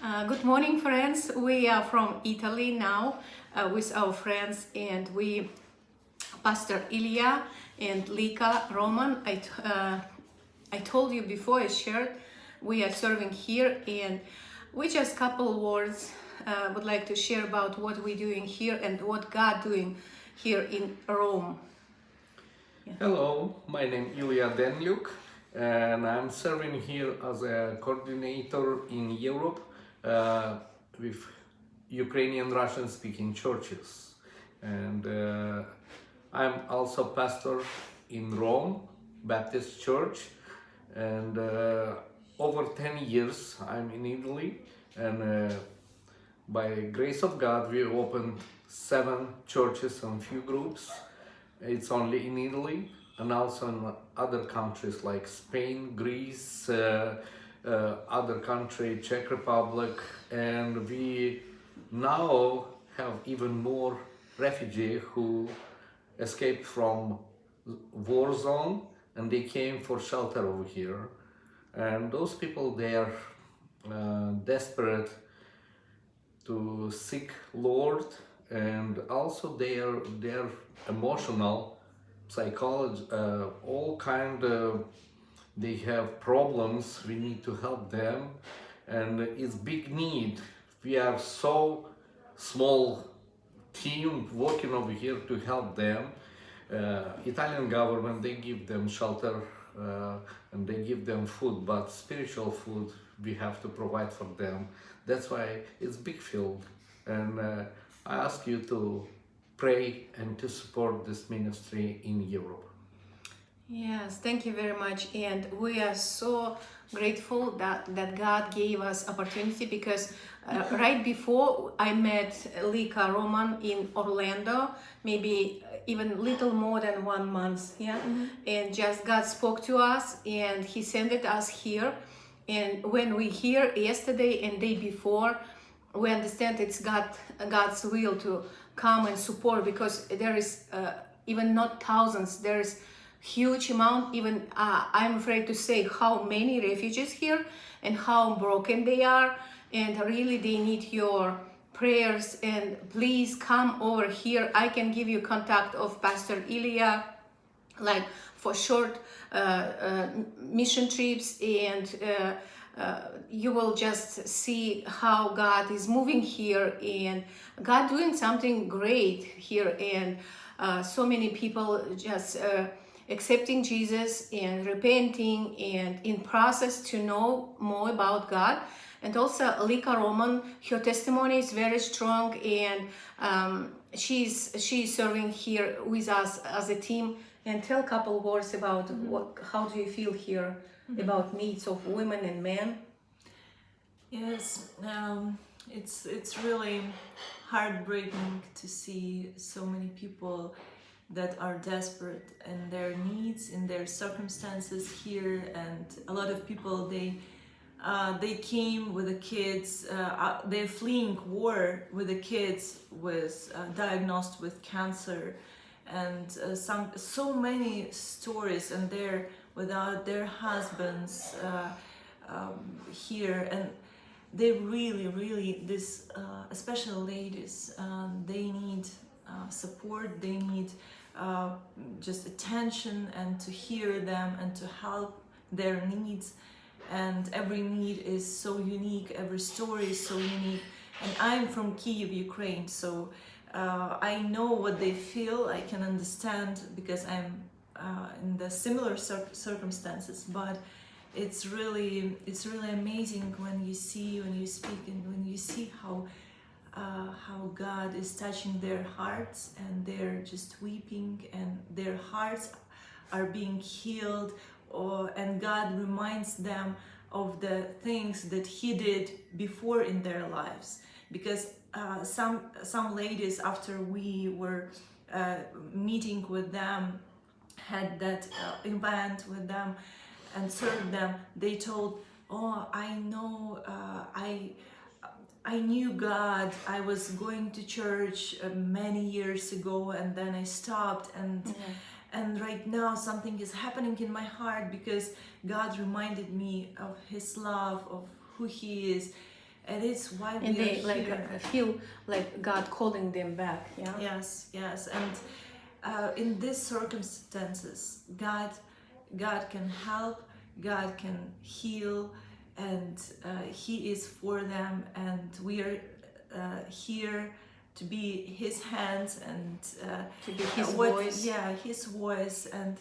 Good morning, friends. We are from Italy now with our friends, and Pastor Ilya and Lika Roman. I told you before I shared, we are serving here, and we just couple words would like to share about what we're doing here and what God doing here in Rome. Hello, my name is Ilya Denlyuk, and I'm serving here as a coordinator in Europe with Ukrainian Russian speaking churches. And I'm also pastor in Rome Baptist Church, and over 10 years I'm in Italy, and by grace of God we opened 7 churches and few groups. It's only in Italy and also in other countries like Spain, Greece, other country, Czech Republic, and we now have even more refugees who escaped from war zone and they came for shelter over here. And those people, they are desperate to seek Lord, and also their emotional psychology, all kind of, they have problems. We need to help them, and it's big need. We are so small team working over here to help them. Italian government, they give them shelter and they give them food, but spiritual food we have to provide for them. That's why it's big field, and I ask you to pray and to support this ministry in Europe. Yes, thank you very much, and we are so grateful that God gave us opportunity, because right before I met Lika Roman in Orlando, maybe even little more than 1 month, and just God spoke to us and He sent us here. And when we hear yesterday and day before, we understand it's God's will to come and support, because there is even not thousands, there is huge amount. Even I'm afraid to say how many refugees here and how broken they are, and really they need your prayers. And please come over here. I can give you contact of Pastor Ilya, like for short mission trips, and you will just see how God is moving here, and God doing something great here, and so many people just accepting Jesus and repenting and in process to know more about God. And also Lika Roman, her testimony is very strong, and she's serving here with us as a team. And tell a couple words about how do you feel here about needs of women and men? Yes, it's really heartbreaking to see so many people that are desperate in their needs, in their circumstances here, and a lot of people they came with the kids. They're fleeing war with the kids with diagnosed with cancer, and so many stories, and they're without their husbands here, and they really this especially ladies, they need support, they need just attention, and to hear them and to help their needs. And every need is so unique, every story is so unique. And I'm from Kyiv, Ukraine, so I know what they feel. I can understand, because I'm in the similar circumstances. But it's really amazing when you speak and when you see how God is touching their hearts, and they're just weeping, and their hearts are being healed, and God reminds them of the things that He did before in their lives. Because some ladies, after we were meeting with them, had that event with them and served them, they told, "Oh, I know, I knew God. I was going to church many years ago, and then I stopped, and right now something is happening in my heart, because God reminded me of His love, of who He is." And it's why we And are they like here. feel like God calling them back. Yeah. Yes, and in these circumstances, God can help, God can heal, and He is for them, and we are here to be His hands and To be His voice. Yeah, His voice and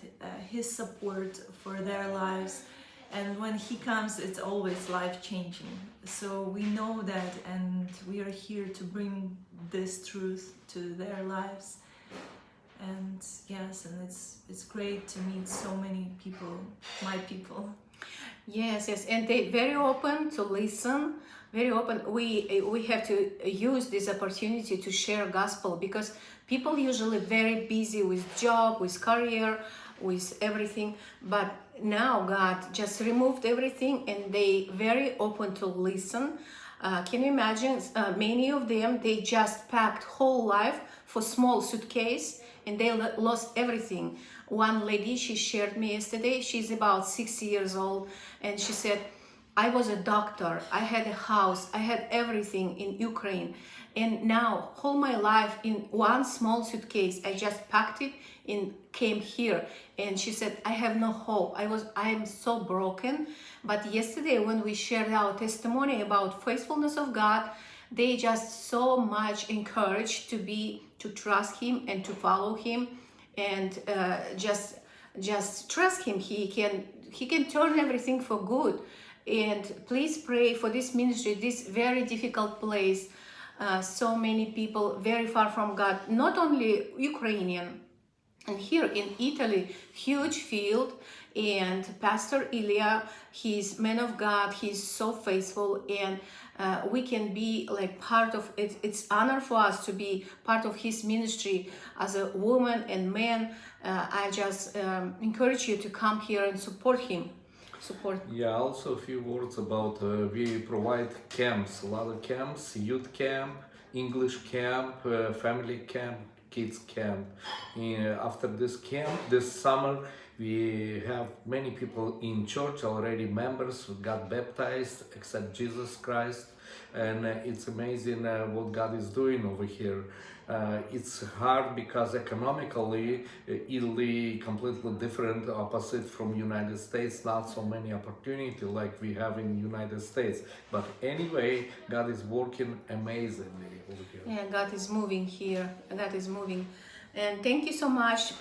His support for their lives. And when He comes, it's always life-changing. So we know that, and we are here to bring this truth to their lives. And yes, and it's great to meet so many people, my people. Yes, and they very open to listen. Very open. We have to use this opportunity to share gospel, because people usually very busy with job, with career, with everything. But now God just removed everything, and they very open to listen. Can you imagine? Many of them, they just packed whole life for small suitcase, and they lost everything. One lady, she shared me yesterday. She's about 60 years old, and she said, I was a doctor, I had a house, I had everything in Ukraine, and now all my life in one small suitcase, I just packed it and came here. And she said, I have no hope, I am so broken. But yesterday when we shared our testimony about faithfulness of God, they just so much encouraged to trust Him and to follow Him, and just trust Him. He can turn everything for good. And please pray for this ministry, this very difficult place. So many people very far from God, not only Ukrainian. And here in Italy, huge field, and Pastor Ilya, he's man of God, he's so faithful, and we can be like part of it. It's honor for us to be part of his ministry as a woman and man. I just encourage you to come here and support him. Yeah, also a few words about we provide camps, a lot of camps, youth camp, English camp, family camp, kids camp. After this camp, this summer, we have many people in church already, members who got baptized, accept Jesus Christ, and it's amazing what God is doing over here. It's hard because economically, Italy completely different, opposite from United States, not so many opportunity like we have in United States. But anyway, God is working amazingly over here. Yeah, God is moving here. God is moving. And thank you so much.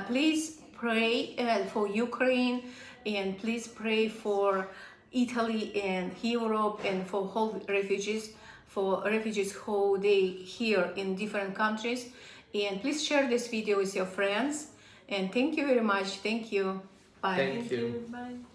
Please pray for Ukraine, and please pray for Italy and Europe, and for whole refugees, who they here in different countries. And please share this video with your friends. And thank you very much. Thank you. Bye. Thank you. Bye.